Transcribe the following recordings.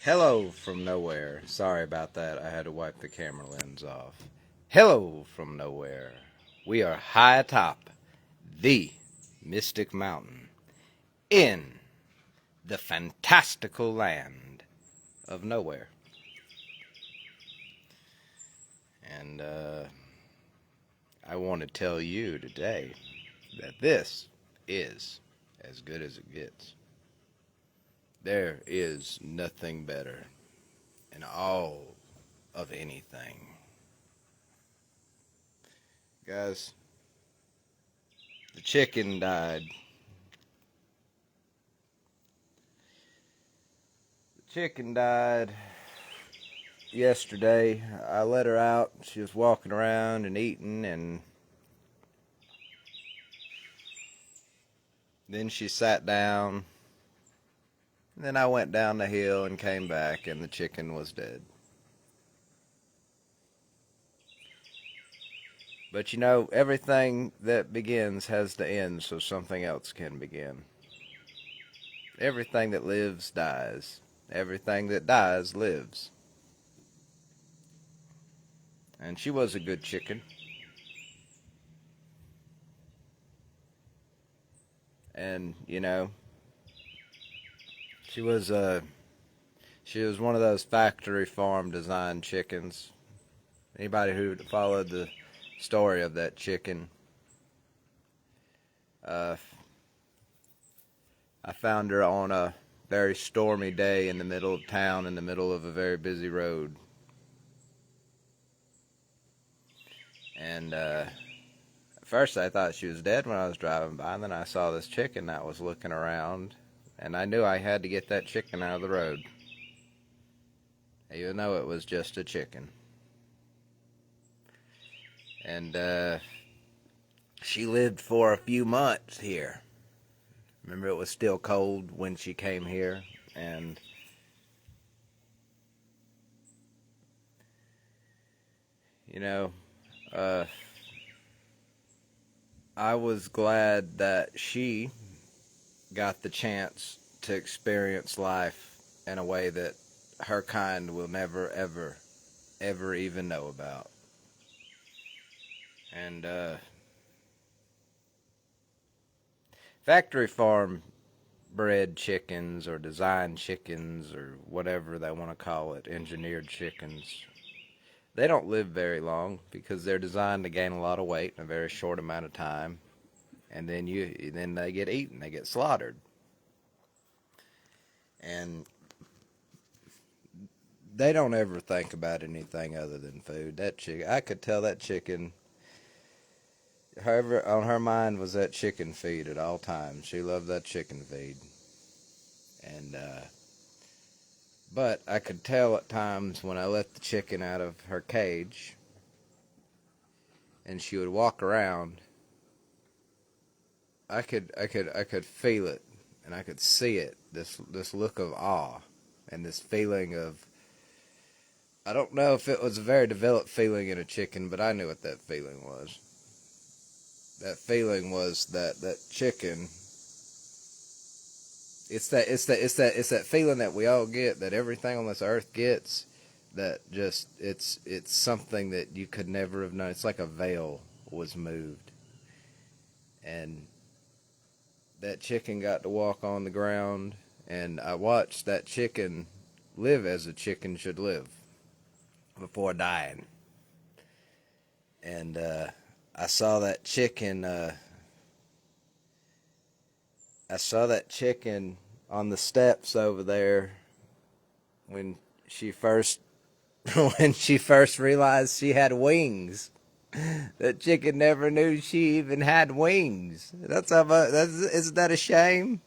Hello from nowhere. Sorry about that. I had to wipe the camera lens off. Hello from nowhere. We are high atop the Mystic Mountain in the fantastical land of nowhere. And I want to tell you today that this is as good as it gets. There is nothing better in all of anything. Guys, the chicken died. The chicken died yesterday. I let her out. She was walking around and eating, and then she sat down. And then I went down the hill and came back, and the chicken was dead. But you know, everything that begins has to end so something else can begin. Everything that lives dies. Everything that dies lives. And she was a good chicken. And, you know, she was one of those factory farm design chickens. Anybody who followed the story of that chicken, I found her on a very stormy day in the middle of town, in the middle of a very busy road. And at first I thought she was dead when I was driving by, and then I saw this chicken that was looking around, and I knew I had to get that chicken out of the road, even though it was just a chicken. And she lived for a few months here. Remember, it was still cold when she came here, and you know, I was glad that she got the chance to experience life in a way that her kind will never, ever, ever even know about. And factory farm bred chickens or design chickens or whatever they want to call it, engineered chickens, they don't live very long because they're designed to gain a lot of weight in a very short amount of time, and then they get eaten, they get slaughtered. And they don't ever think about anything other than food. That chicken, I could tell that chicken, however, on her mind was that chicken feed at all times. She loved that chicken feed. And but I could tell at times when I let the chicken out of her cage and she would walk around, I could feel it, and I could see it, this look of awe and this feeling of, I don't know if it was a very developed feeling in a chicken, but I knew what that feeling was. That feeling was that chicken, it's that feeling that we all get, that everything on this earth gets, that just it's something that you could never have known. It's like a veil was moved, and that chicken got to walk on the ground, and I watched that chicken live as a chicken should live before dying. And I saw that chicken. I saw that chicken on the steps over there when she first when she first realized she had wings. That chicken never knew she even had wings. Isn't that a shame?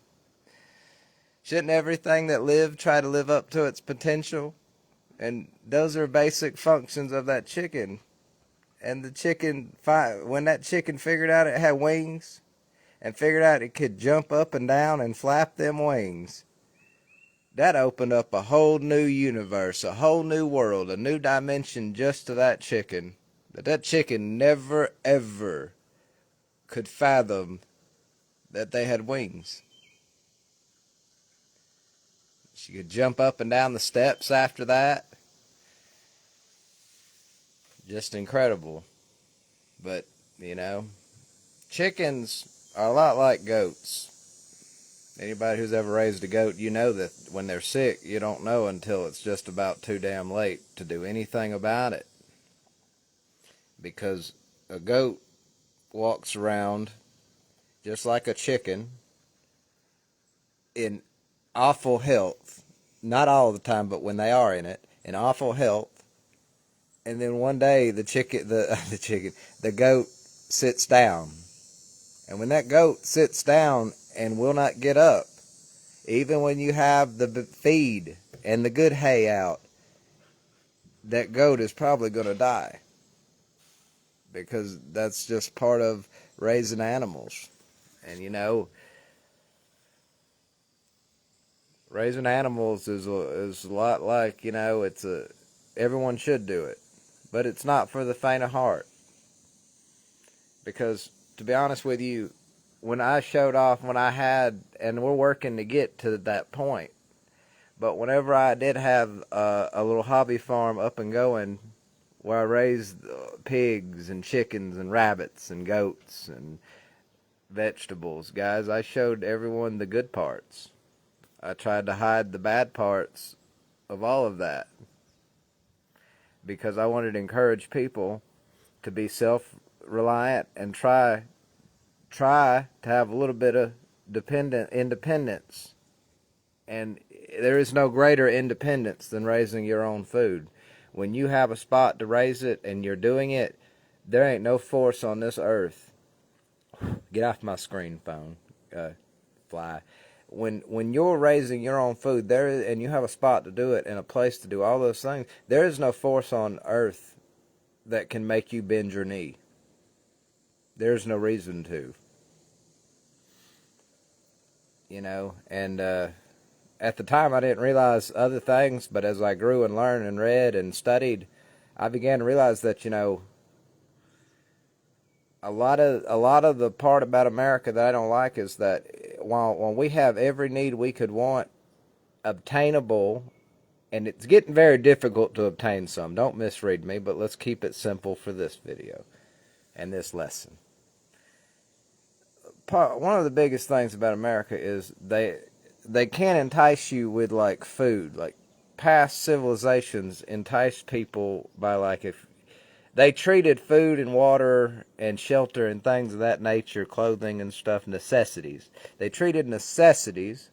Shouldn't everything that lived try to live up to its potential? And those are basic functions of that chicken. And the chicken, when that chicken figured out it had wings, and figured out it could jump up and down and flap them wings, that opened up a whole new universe, a whole new world, a new dimension just to that chicken. That chicken never, ever could fathom that they had wings. She could jump up and down the steps after that. Just incredible. But, you know, chickens are a lot like goats. Anybody who's ever raised a goat, you know that when they're sick, you don't know until it's just about too damn late to do anything about it. Because a goat walks around just like a chicken in awful health. Not all the time, but when they are in it, in awful health. And then one day the goat sits down. And when that goat sits down and will not get up, even when you have the feed and the good hay out, that goat is probably going to die. Because that's just part of raising animals. And you know, raising animals is a lot like, you know, everyone should do it. But it's not for the faint of heart. Because, to be honest with you, when I showed off, and we're working to get to that point, but whenever I did have a little hobby farm up and going, where I raised pigs and chickens and rabbits and goats and vegetables, guys, I showed everyone the good parts. I tried to hide the bad parts of all of that, because I wanted to encourage people to be self-reliant and try to have a little bit of independence. And there is no greater independence than raising your own food. When you have a spot to raise it and you're doing it, there ain't no force on this earth. Get off my screen, phone, fly. When you're raising your own food and you have a spot to do it and a place to do all those things, there is no force on earth that can make you bend your knee. There's no reason to. You know, and at the time I didn't realize other things, but as I grew and learned and read and studied, I began to realize that, you know, a lot of the part about America that I don't like is that while we have every need we could want obtainable, and it's getting very difficult to obtain some. Don't misread me, but let's keep it simple for this video and this lesson. One of the biggest things about America is they can entice you with, like, food. Like, past civilizations enticed people by, like, if they treated food and water and shelter and things of that nature, clothing and stuff, necessities. They treated necessities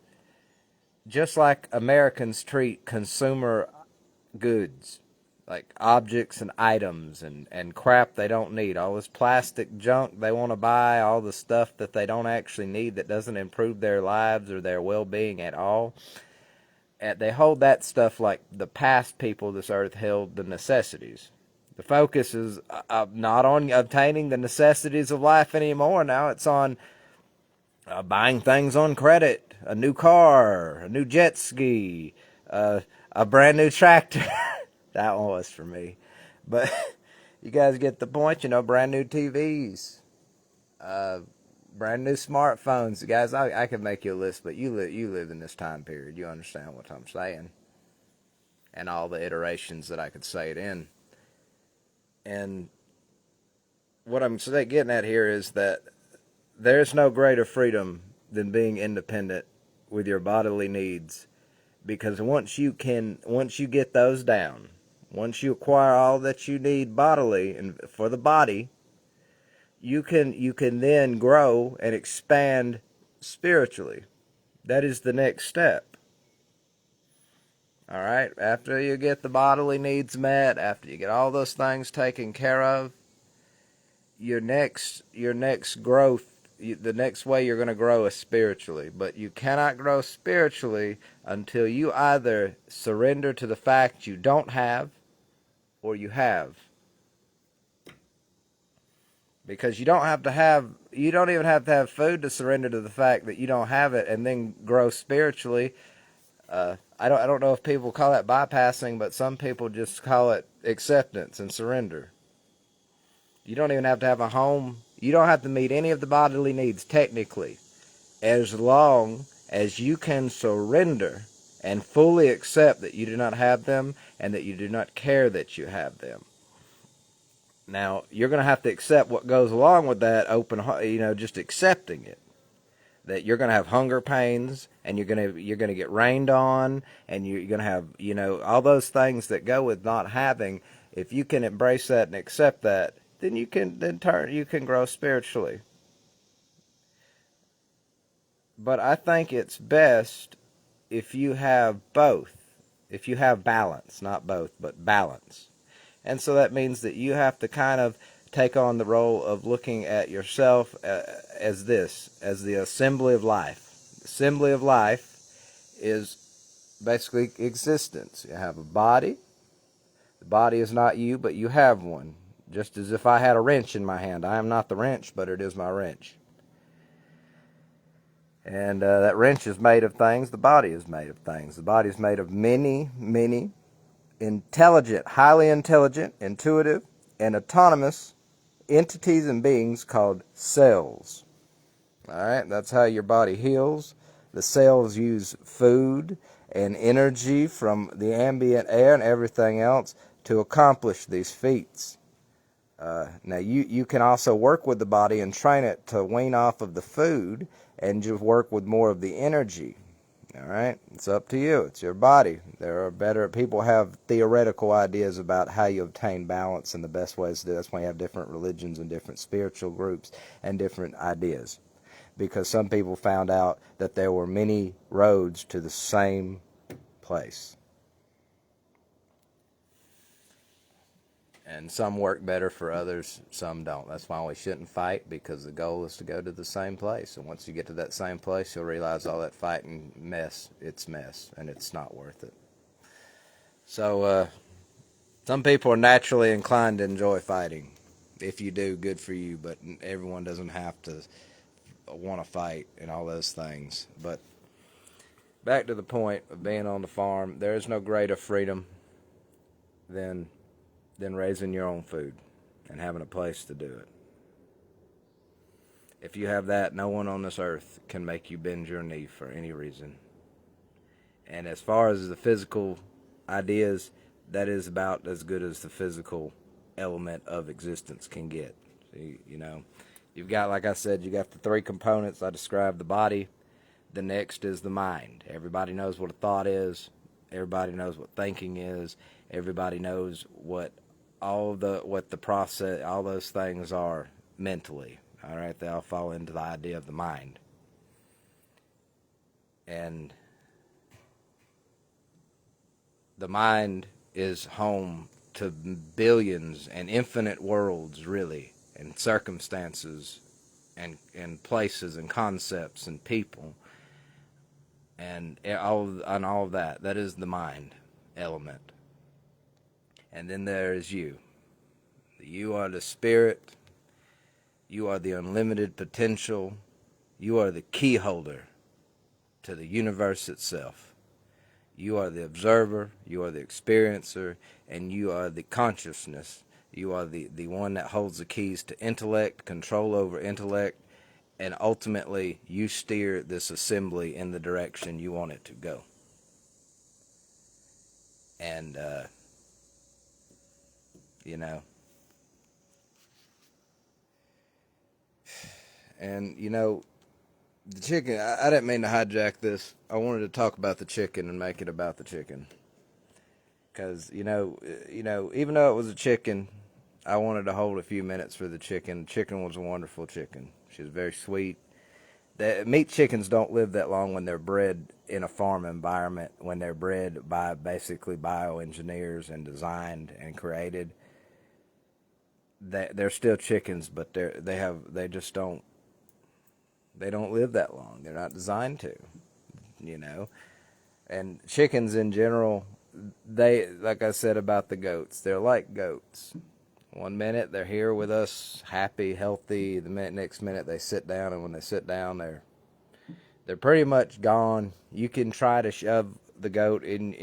just like Americans treat consumer goods, like objects and items and crap they don't need. All this plastic junk they want to buy, all the stuff that they don't actually need that doesn't improve their lives or their well-being at all. And they hold that stuff like the past people of this earth held the necessities. The focus is not on obtaining the necessities of life anymore. Now it's on buying things on credit, a new car, a new jet ski, a brand new tractor. That one was for me. But you guys get the point, you know, brand new TVs, brand new smartphones. Guys, I could make you a list, but you live in this time period. You understand what I'm saying. And all the iterations that I could say it in. And what I'm getting at here is that there's no greater freedom than being independent with your bodily needs. Because once you get those down, once you acquire all that you need bodily and for the body, you can then grow and expand spiritually. That is the next step. All right, after you get the bodily needs met, after you get all those things taken care of, your next growth, the next way you're going to grow is spiritually. But you cannot grow spiritually until you either surrender to the fact you don't have or you have. Because you don't even have to have food to surrender to the fact that you don't have it and then grow spiritually. I don't know if people call that bypassing, but some people just call it acceptance and surrender. You don't even have to have a home. You don't have to meet any of the bodily needs, technically, as long as you can surrender and fully accept that you do not have them and that you do not care that you have them. Now, you're going to have to accept what goes along with that just accepting it. That you're going to have hunger pains, and you're going to get rained on, and you're going to have all those things that go with not having. If you can embrace that and accept that, then you can grow spiritually. But I think it's best if you have both. If you have balance, not both, but balance. And so that means that you have to kind of take on the role of looking at yourself as the assembly of life. The assembly of life is basically existence. You have a body. The body is not you, but you have one. Just as if I had a wrench in my hand. I am not the wrench, but it is my wrench. And that wrench is made of things. The body is made of things. The body is made of many, many intelligent, highly intelligent, intuitive, and autonomous entities and beings called cells. All right, that's how your body heals. The cells use food and energy from the ambient air and everything else to accomplish these feats. Now, you can also work with the body and train it to wean off of the food and just work with more of the energy. All right, it's up to you. It's your body. People have theoretical ideas about how you obtain balance and the best ways to do it. That's why you have different religions and different spiritual groups and different ideas. Because some people found out that there were many roads to the same place. And some work better for others, some don't. That's why we shouldn't fight, because the goal is to go to the same place. And once you get to that same place, you'll realize all that fighting it's mess, and it's not worth it. So, some people are naturally inclined to enjoy fighting. If you do, good for you, but everyone doesn't have to want to fight and all those things. But back to the point of being on the farm, there is no greater freedom than raising your own food and having a place to do it. If you have that, no one on this earth can make you bend your knee for any reason. And as far as the physical ideas, that is about as good as the physical element of existence can get. So, you've got, like I said, you got the three components. I described the body. The next is the mind. Everybody knows what a thought is. Everybody knows what thinking is. Everybody knows what the process, all those things are mentally. All right, they all fall into the idea of the mind. And the mind is home to billions and infinite worlds, really, and circumstances and places and concepts and people and all of that. That is the mind element. And then there is you. You are the spirit. You are the unlimited potential. You are the key holder to the universe itself. You are the observer. You are the experiencer. And you are the consciousness. You are the one that holds the keys to intellect, control over intellect, and ultimately you steer this assembly in the direction you want it to go. And, the chicken, I didn't mean to hijack this. I wanted to talk about the chicken and make it about the chicken. Because, even though it was a chicken, I wanted to hold a few minutes for the chicken. The chicken was a wonderful chicken. She was very sweet. Meat chickens don't live that long when they're bred in a farm environment, when they're bred by basically bioengineers and designed and created. They're still chickens, but they don't live that long. They're not designed to, And chickens in general, like I said about the goats, they're like goats. One minute they're here with us, happy, healthy. The next minute they sit down, and when they sit down, they're pretty much gone. You can try to shove the goat in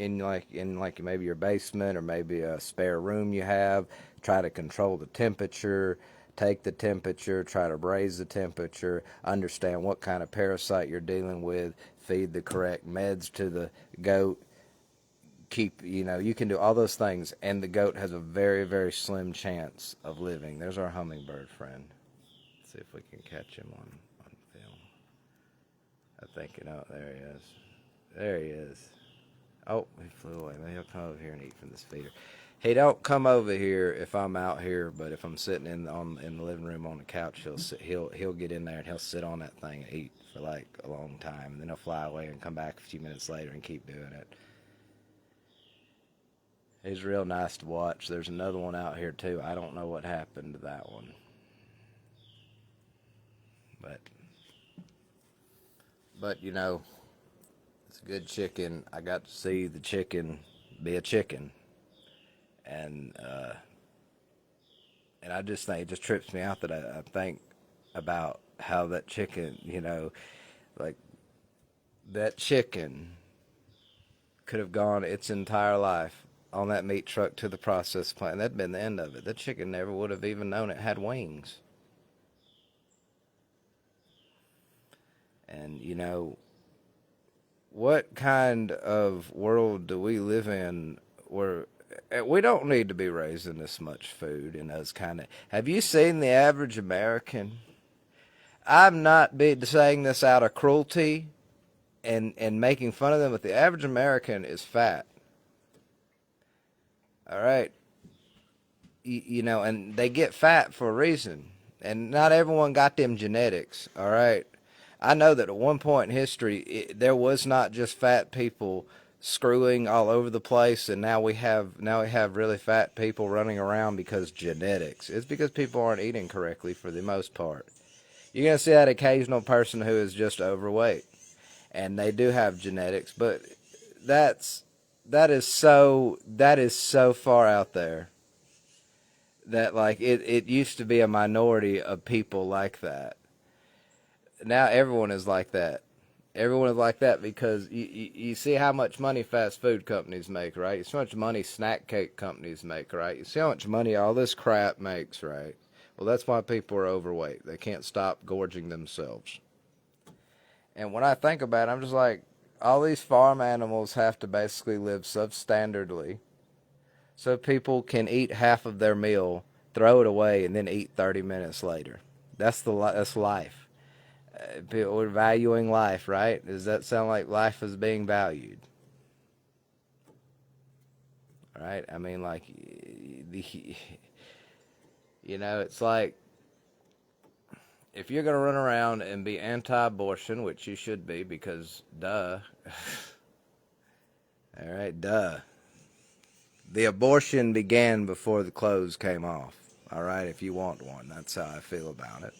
maybe your basement or maybe a spare room you have. Try to control the temperature. take the temperature, try to raise the temperature, understand what kind of parasite you're dealing with, feed the correct meds to the goat, you can do all those things, and the goat has a very, very slim chance of living. There's our hummingbird friend. Let's see if we can catch him on film. I think, there he is. There he is. Oh, he flew away. Maybe he'll come over here and eat from this feeder. He don't come over here if I'm out here, but if I'm sitting in the living room on the couch, he'll get in there and he'll sit on that thing and eat for like a long time, and then he'll fly away and come back a few minutes later and keep doing it. He's real nice to watch. There's another one out here too. I don't know what happened to that one, but it's a good chicken. I got to see the chicken be a chicken, and I just think it just trips me out that I think about how that chicken, like that chicken could have gone its entire life on that meat truck to the process plant. That'd been the end of it. The chicken never would have even known it had wings. And, what kind of world do we live in where we don't need to be raising this much food in those kind of... Have you seen the average American? I'm not saying this out of cruelty and making fun of them, but the average American is fat. All right. And they get fat for a reason. And not everyone got them genetics, all right? I know that at one point in history, there was not just fat people screwing all over the place, and now we have really fat people running around because genetics. It's because people aren't eating correctly for the most part. You're going to see that occasional person who is just overweight, and they do have genetics, but that is so far out there that like it used to be a minority of people like that. Now everyone is like that. Everyone is like that because you see how much money fast food companies make, right? You see how much money snack cake companies make, right? You see how much money all this crap makes, right? Well, that's why people are overweight. They can't stop gorging themselves. And when I think about it, I'm just like, all these farm animals have to basically live substandardly so people can eat half of their meal, throw it away, and then eat 30 minutes later. That's life. We're valuing life, right? Does that sound like life is being valued? Right? I mean, like, it's like, if you're going to run around and be anti-abortion, which you should be because, duh. All right, duh. The abortion began before the clothes came off. All right, if you want one. That's how I feel about it.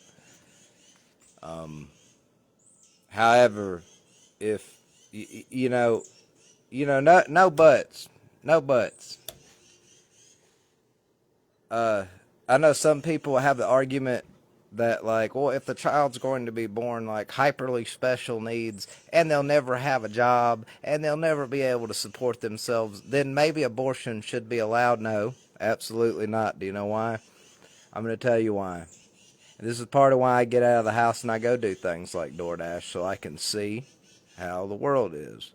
However, if, no buts. No buts. I know some people have the argument that, like, well, if the child's going to be born, like, hyperly special needs, and they'll never have a job, and they'll never be able to support themselves, then maybe abortion should be allowed. No, absolutely not. Do you know why? I'm going to tell you why. And this is part of why I get out of the house and I go do things like DoorDash, so I can see how the world is.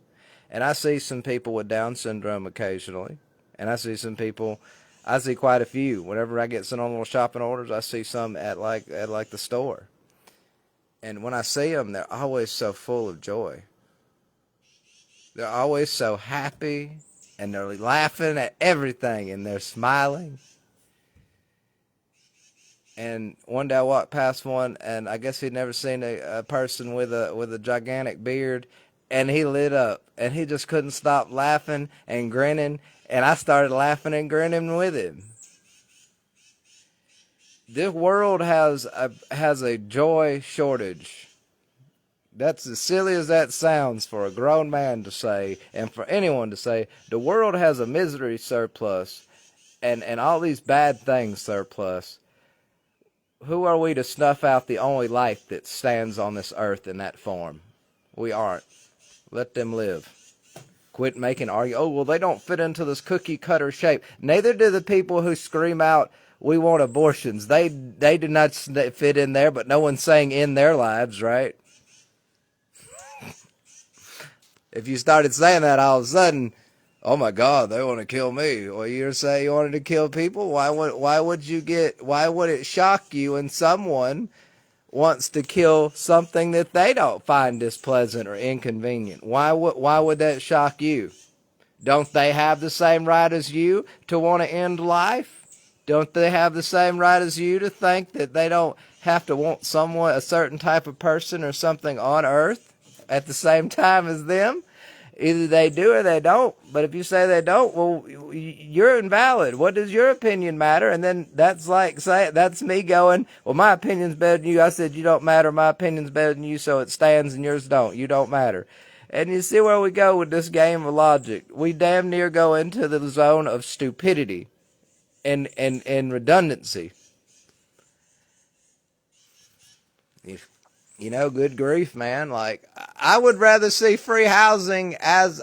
And I see some people with Down syndrome occasionally, and I see quite a few. Whenever I get sent on little shopping orders, I see some at the store. And when I see them, they're always so full of joy. They're always so happy, and they're laughing at everything, and they're smiling. And one day I walked past one, and I guess he'd never seen a person with a gigantic beard, and he lit up, and he just couldn't stop laughing and grinning, and I started laughing and grinning with him. This world has a joy shortage. That's as silly as that sounds for a grown man to say, and for anyone to say. The world has a misery surplus, and all these bad things surplus. Who are we to snuff out the only life that stands on this earth in that form? We aren't. Let them live. Quit making arguments. Oh, well, they don't fit into this cookie cutter shape. Neither do the people who scream out, we want abortions. They do not fit in there, but no one's saying in their lives, right? If you started saying that all of a sudden, oh my God, they want to kill me. Well, you're saying you wanted to kill people. Why would it shock you when someone wants to kill something that they don't find displeasant or inconvenient? Why would that shock you? Don't they have the same right as you to want to end life? Don't they have the same right as you to think that they don't have to want a certain type of person or something on earth at the same time as them? Either they do or they don't. But if you say they don't, well, you're invalid. What does your opinion matter? And then that's that's me going, well, my opinion's better than you. I said, you don't matter. My opinion's better than you, so it stands and yours don't. You don't matter. And you see where we go with this game of logic. We damn near go into the zone of stupidity and redundancy. You know, good grief, man. Like, I would rather see free housing as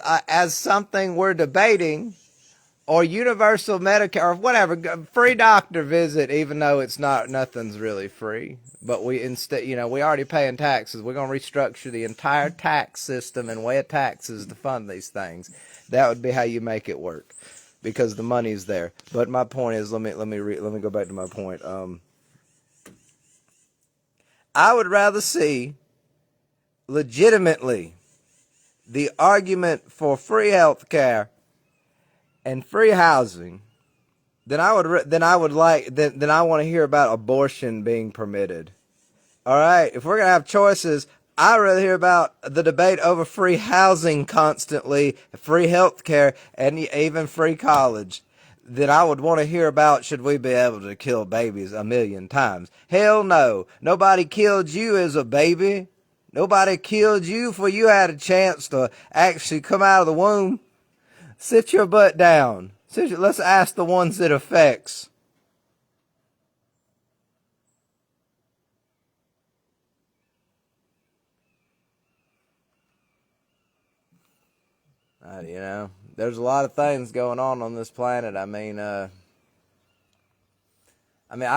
something we're debating, or universal Medicare, or whatever, free doctor visit, even though nothing's really free. But we already paying taxes. We're going to restructure the entire tax system and way of taxes to fund these things. That would be how you make it work, because the money's there. But my point is, let me go back to my point. I would rather see legitimately the argument for free health care and free housing than I want to hear about abortion being permitted. All right, if we're going to have choices, I'd rather hear about the debate over free housing constantly, free health care, and even free college. That I would want to hear about, should we be able to kill babies 1,000,000 times? Hell no. Nobody killed you as a baby. Nobody killed you before you had a chance to actually come out of the womb. Sit your butt down. Let's ask the ones it affects. There's a lot of things going on this planet. I mean, I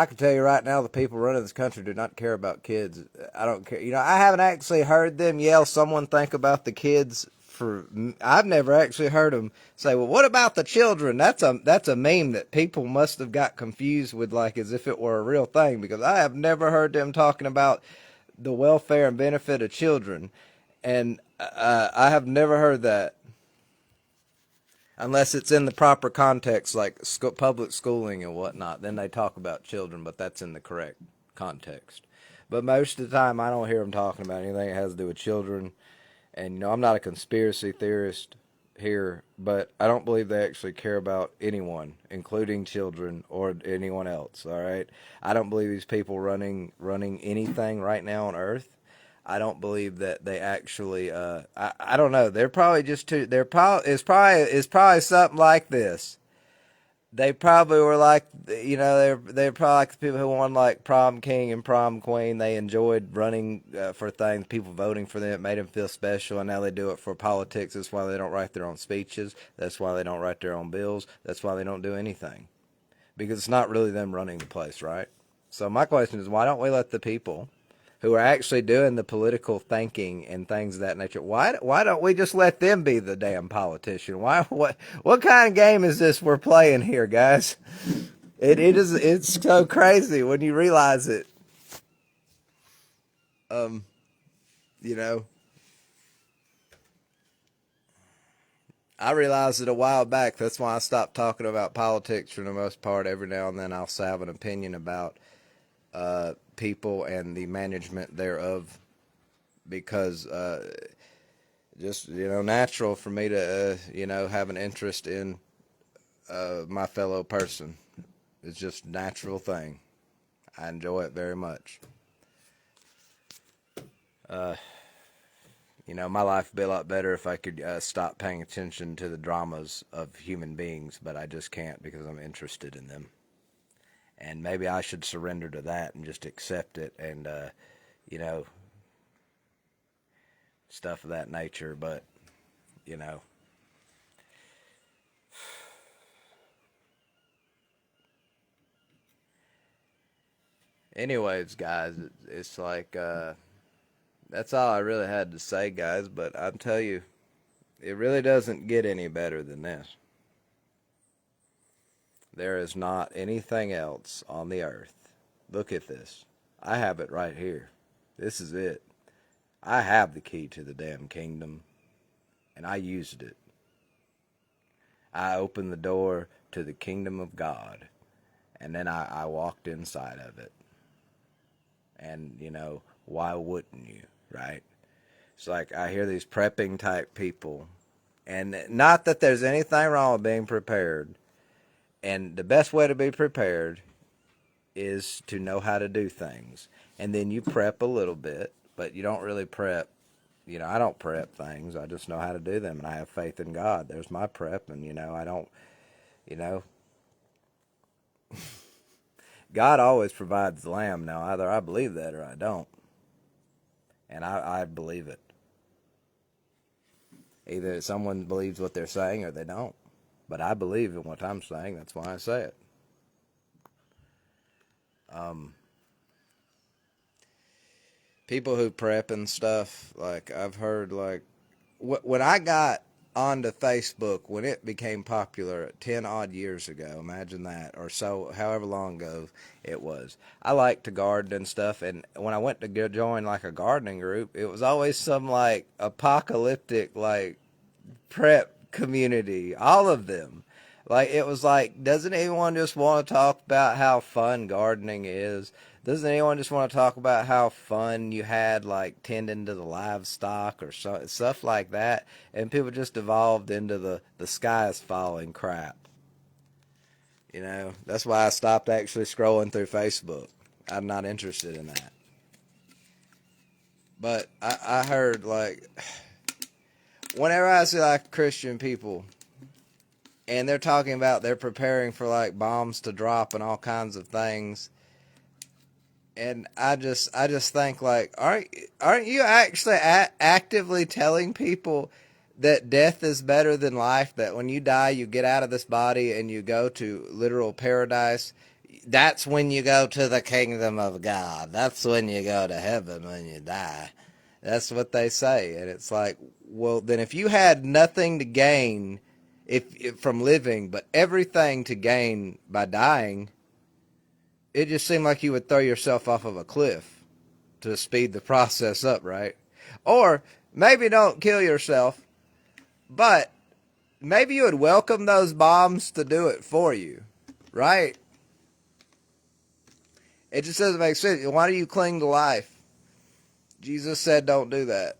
can tell you right now, the people running this country do not care about kids. I don't care. I haven't actually heard them yell, someone think about the kids. I've never actually heard them say, well, what about the children? That's a meme that people must have got confused with, like as if it were a real thing, because I have never heard them talking about the welfare and benefit of children. And I have never heard that. Unless it's in the proper context, like public schooling and whatnot, then they talk about children, but that's in the correct context. But most of the time, I don't hear them talking about anything that has to do with children. And, I'm not a conspiracy theorist here, but I don't believe they actually care about anyone, including children or anyone else, all right? I don't believe these people running anything right now on Earth. I don't believe that they actually. I don't know. They're probably just too. It's probably something like this. They probably were like, they're probably like the people who won like prom king and prom queen. They enjoyed running for things, people voting for them. It made them feel special, and now they do it for politics. That's why they don't write their own speeches. That's why they don't write their own bills. That's why they don't do anything, because it's not really them running the place, right? So my question is, why don't we let the people who are actually doing the political thinking and things of that nature, why don't we just let them be the damn politician? What kind of game is this we're playing here, guys? It's so crazy when you realize it. I realized it a while back. That's why I stopped talking about politics for the most part. Every now and then I'll have an opinion about people and the management thereof, because just natural for me to have an interest in my fellow person. It's just a natural thing. I enjoy it very much. My life would be a lot better if I could stop paying attention to the dramas of human beings, but I just can't because I'm interested in them. And maybe I should surrender to that and just accept it and, stuff of that nature. But, Anyways, guys, it's like that's all I really had to say, guys. But I'll tell you, it really doesn't get any better than this. There is not anything else on the earth. Look at this. I have it right here. This is it. I have the key to the damn kingdom, and I used it. I opened the door to the kingdom of God, and then I walked inside of it. And, why wouldn't you, right? It's like I hear these prepping type people, and not that there's anything wrong with being prepared. And the best way to be prepared is to know how to do things. And then you prep a little bit, but you don't really prep. I don't prep things. I just know how to do them, and I have faith in God. There's my prep, and, I don't, you know, God always provides the lamb. Now, either I believe that or I don't. And I believe it. Either someone believes what they're saying or they don't. But I believe in what I'm saying. That's why I say it. People who prep and stuff, like I've heard, like when I got onto Facebook, when it became popular 10 odd years ago, imagine that, or so, however long ago it was. I like to garden and stuff, and when I went to go join like a gardening group, it was always some like apocalyptic like prep community, all of them. Like it was like, doesn't anyone just want to talk about how fun gardening is? Doesn't anyone just want to talk about how fun you had like tending to the livestock or stuff like that? And people just evolved into the sky is falling crap. That's why I stopped actually scrolling through Facebook. I'm not interested in that. But I heard like, whenever I see like Christian people and they're talking about they're preparing for like bombs to drop and all kinds of things, and I just think like, aren't you actually actively telling people that death is better than life? That when you die, you get out of this body and you go to literal paradise. That's when you go to the kingdom of God. That's when you go to heaven when you die. That's what they say, and it's like, well, then if you had nothing to gain if from living, but everything to gain by dying, it just seemed like you would throw yourself off of a cliff to speed the process up, right? Or maybe don't kill yourself, but maybe you would welcome those bombs to do it for you, right? It just doesn't make sense. Why do you cling to life? Jesus said don't do that.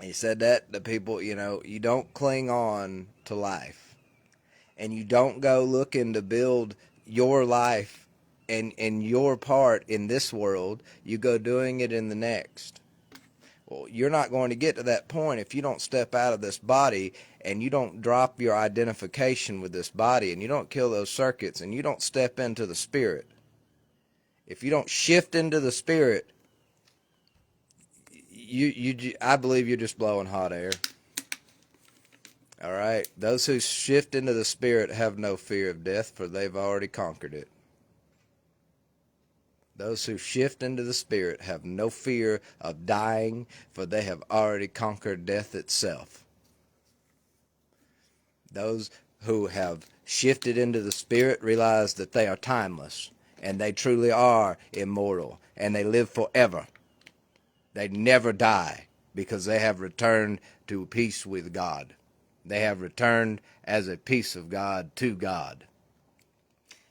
He said that to people, you don't cling on to life. And you don't go looking to build your life and your part in this world. You go doing it in the next. Well, you're not going to get to that point if you don't step out of this body and you don't drop your identification with this body and you don't kill those circuits and you don't step into the spirit. If you don't shift into the spirit, I believe you're just blowing hot air. All right? Those who shift into the spirit have no fear of death, for they've already conquered it. Those who shift into the spirit have no fear of dying, for they have already conquered death itself. Those who have shifted into the spirit realize that they are timeless, and they truly are immortal, and they live forever. They never die because they have returned to peace with God. They have returned as a piece of God to God.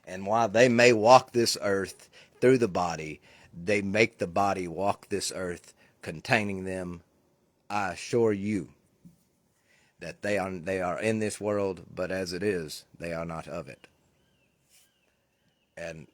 And while they may walk this earth through the body, they make the body walk this earth containing them. I assure you that they are in this world, but as it is, they are not of it. And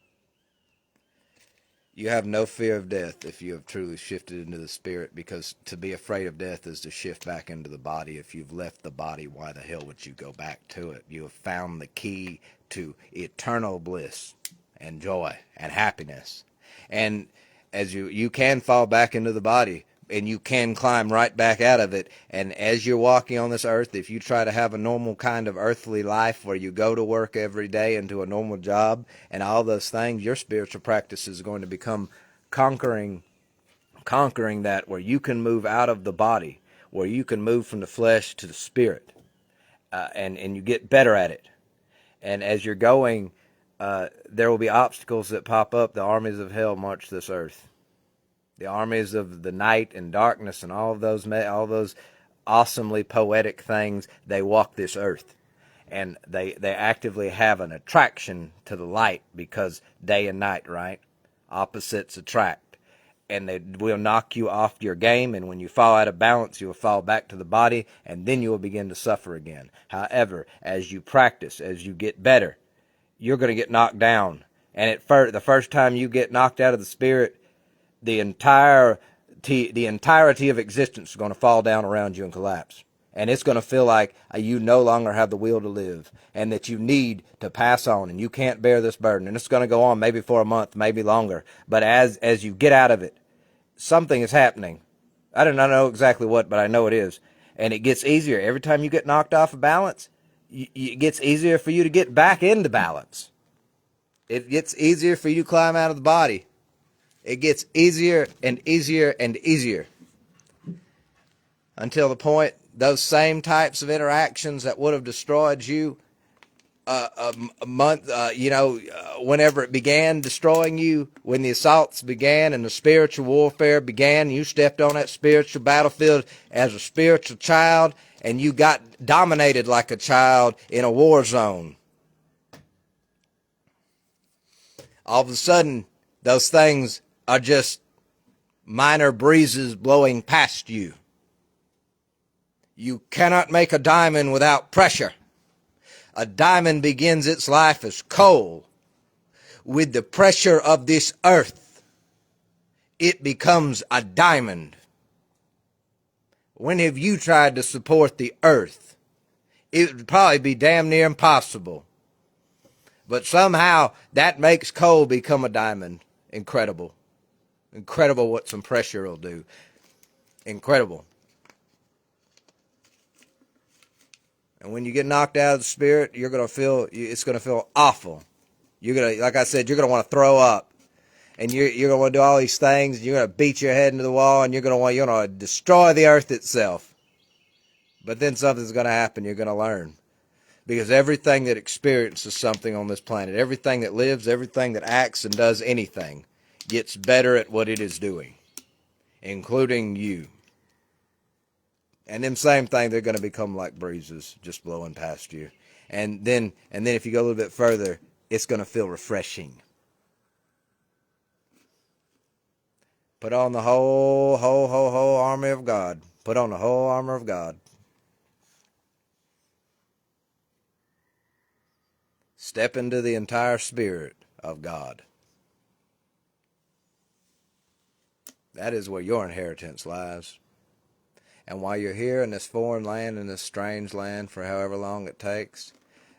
you have no fear of death if you have truly shifted into the spirit, because to be afraid of death is to shift back into the body. If you've left the body, why the hell would you go back to it? You have found the key to eternal bliss and joy and happiness. And as you can fall back into the body, and you can climb right back out of it. And as you're walking on this earth, if you try to have a normal kind of earthly life where you go to work every day and do a normal job and all those things, your spiritual practice is going to become conquering that, where you can move out of the body, where you can move from the flesh to the spirit, and you get better at it. And as you're going, there will be obstacles that pop up. The armies of hell march this earth. The armies of the night and darkness and all those awesomely poetic things, they walk this earth. And they actively have an attraction to the light, because day and night, right? Opposites attract. And they will knock you off your game, and when you fall out of balance, you will fall back to the body, and then you will begin to suffer again. However, as you practice, as you get better, you're going to get knocked down. And the first time you get knocked out of the spirit, the entirety of existence is going to fall down around you and collapse. And it's going to feel like you no longer have the will to live, and that you need to pass on, and you can't bear this burden. And it's going to go on maybe for a month, maybe longer. But as you get out of it, something is happening. I do not know exactly what, but I know it is. And it gets easier. Every time you get knocked off of balance, it gets easier for you to get back into balance. It gets easier for you to climb out of the body. It gets easier and easier and easier, until the point those same types of interactions that would have destroyed you a month, whenever it began destroying you, when the assaults began and the spiritual warfare began, you stepped on that spiritual battlefield as a spiritual child, and you got dominated like a child in a war zone. All of a sudden, those things are just minor breezes blowing past you. You cannot make a diamond without pressure. A diamond begins its life as coal. With the pressure of this earth, it becomes a diamond. When have you tried to support the earth? It would probably be damn near impossible. But somehow that makes coal become a diamond. Incredible. Incredible what some pressure will do. Incredible. And when you get knocked out of the spirit, it's going to feel awful. You're going to, like I said, you're going to want to throw up. And you're going to want to do all these things. You're going to beat your head into the wall, and you're going to destroy the earth itself. But then something's going to happen. You're going to learn. Because everything that experiences something on this planet, everything that lives, everything that acts and does anything, gets better at what it is doing, including you. And them same thing, they're going to become like breezes just blowing past you. And then if you go a little bit further, it's going to feel refreshing. Put on the whole armor of God. Put on the whole armor of God. Step into the entire spirit of God. That is where your inheritance lies. And while you're here in this foreign land, in this strange land, for however long it takes,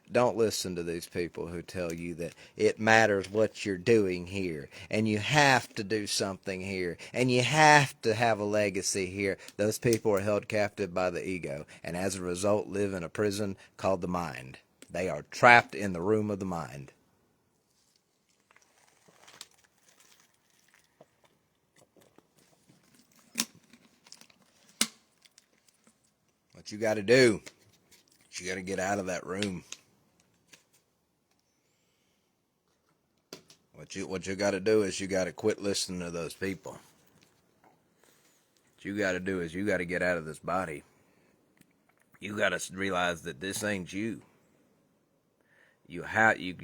don't listen to these people who tell you that it matters what you're doing here, and you have to do something here, and you have to have a legacy here. Those people are held captive by the ego, and as a result live in a prison called the mind. They are trapped in the room of the mind. What you got to do, you got to get out of that room. What you got to do is you got to quit listening to those people. What you got to do is you got to get out of this body. You got to realize that this ain't you. You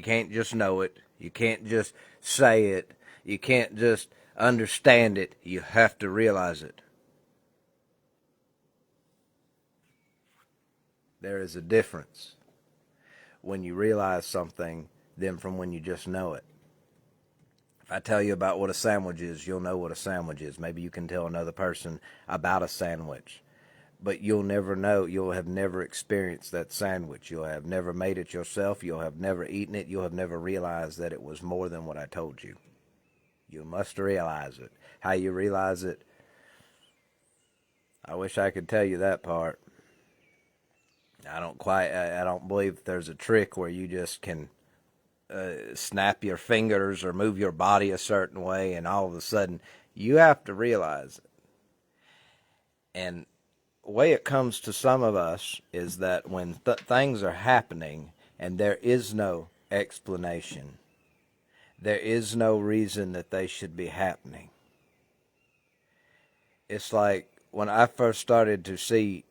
can't just know it. You can't just say it. You can't just understand it. You have to realize it. There is a difference when you realize something than from when you just know it. If I tell you about what a sandwich is, you'll know what a sandwich is. Maybe you can tell another person about a sandwich. But you'll never know. You'll have never experienced that sandwich. You'll have never made it yourself. You'll have never eaten it. You'll have never realized that it was more than what I told you. You must realize it. How you realize it? I wish I could tell you that part. I don't believe there's a trick where you just can snap your fingers or move your body a certain way, and all of a sudden you have to realize it. And the way it comes to some of us is that when things are happening and there is no explanation, there is no reason that they should be happening. It's like when I first started to see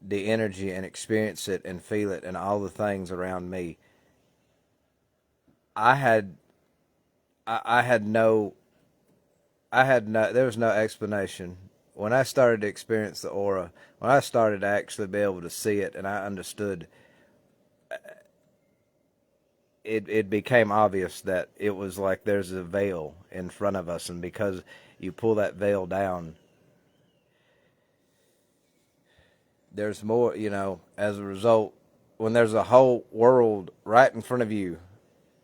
the energy and experience it and feel it and all the things around me, I had I had no there was no explanation. When I started to experience the aura, when I started to actually be able to see it and I understood, it became obvious that it was like there's a veil in front of us, and because you pull that veil down, there's more, as a result, when there's a whole world right in front of you,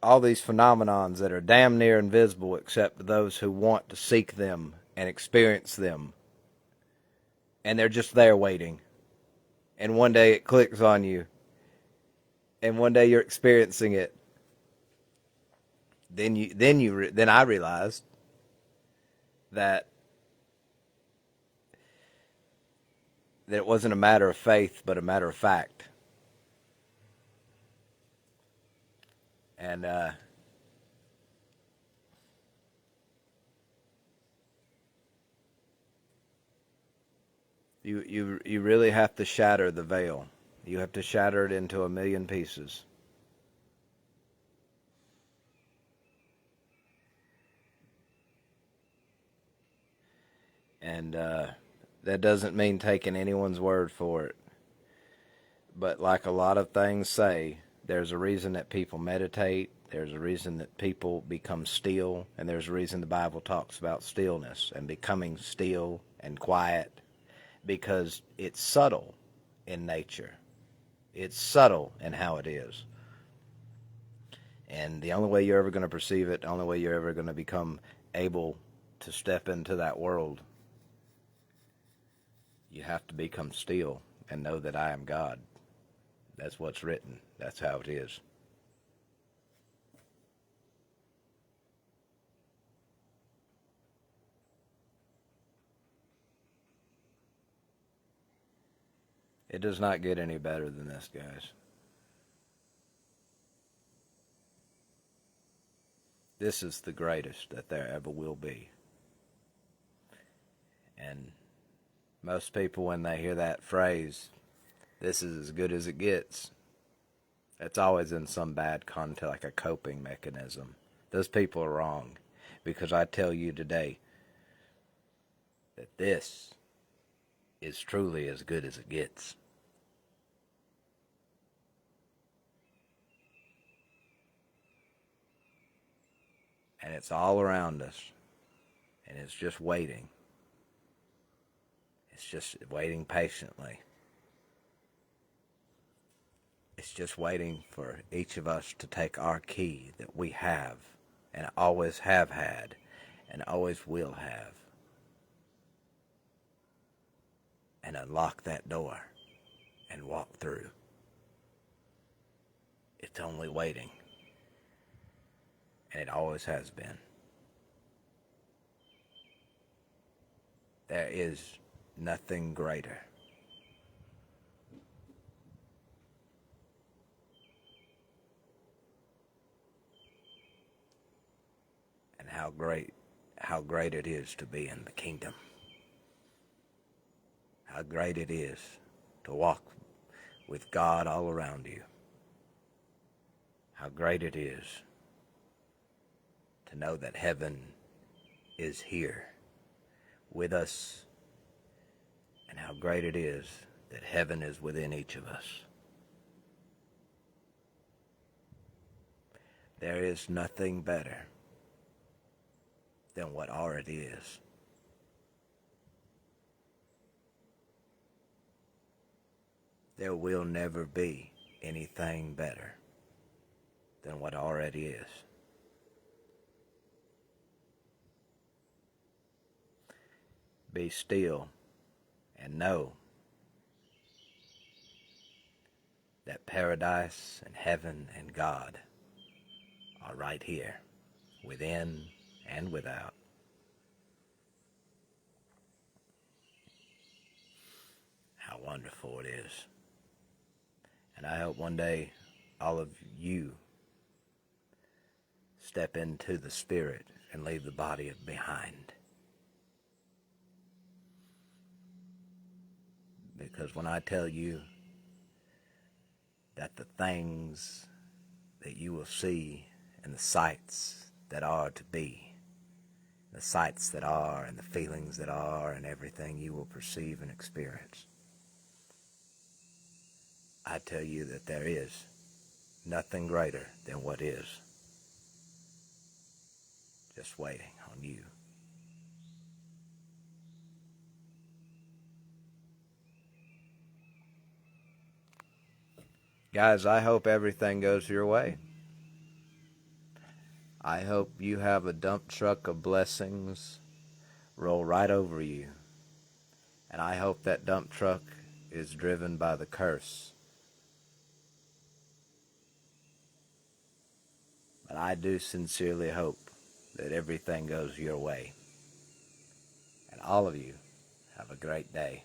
all these phenomenons that are damn near invisible except to those who want to seek them and experience them. And they're just there waiting. And one day it clicks on you. And one day you're experiencing it. Then I realized that it wasn't a matter of faith, but a matter of fact. And you really have to shatter the veil. You have to shatter it into a million pieces. And that doesn't mean taking anyone's word for it. But like a lot of things say, there's a reason that people meditate, there's a reason that people become still, and there's a reason the Bible talks about stillness and becoming still and quiet, because it's subtle in nature. It's subtle in how it is. And the only way you're ever going to perceive it, the only way you're ever going to become able to step into that world, you have to become still and know that I am God. That's what's written. That's how it is. It does not get any better than this, guys. This is the greatest that there ever will be. And most people, when they hear that phrase, this is as good as it gets, it's always in some bad context, like a coping mechanism. Those people are wrong, because I tell you today that this is truly as good as it gets. And it's all around us, and it's just waiting. It's just waiting patiently. It's just waiting for each of us to take our key that we have and always have had and always will have, and unlock that door and walk through. It's only waiting, and it always has been. There is nothing greater. And how great it is to be in the kingdom. How great it is to walk with God all around you. How great it is to know that heaven is here with us, and how great it is that heaven is within each of us. There is nothing better than what already is. There will never be anything better than what already is. Be still and know that paradise and heaven and God are right here, within and without. How wonderful it is. And I hope one day all of you step into the spirit and leave the body behind. Because when I tell you that the things that you will see and the sights that are to be, the sights that are and the feelings that are and everything you will perceive and experience, I tell you that there is nothing greater than what is, just waiting on you. Guys, I hope everything goes your way. I hope you have a dump truck of blessings roll right over you. And I hope that dump truck is driven by the curse. But I do sincerely hope that everything goes your way. And all of you have a great day.